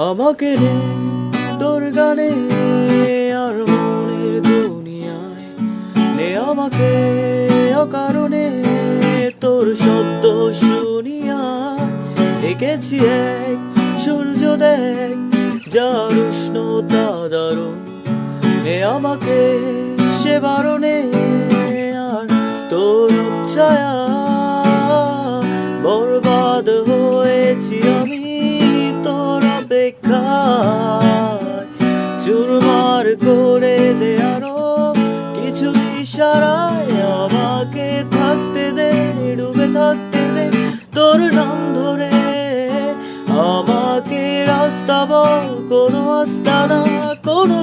আমাকে নে তোর গানে আর মনের দুনিয়ায়, নে আমাকে অকারণে তোর শব্দ শুনিয়া। এঁকেছি এক সূর্য দেখ, যার উষ্ণতা দারুণ, নে আমাকে সে বারণে আর তোর ছায়া। বরবাদ হয়েছি আমি তোর অপেক্ষায়, চুরমার করে দে আরো কিছু ইশারায়। আমাকে থাকতে দে, ডুবে থাকতে দে তোর নাম ধরে। আমাকে রাস্তা বল, কোনো আস্তানা, কোনো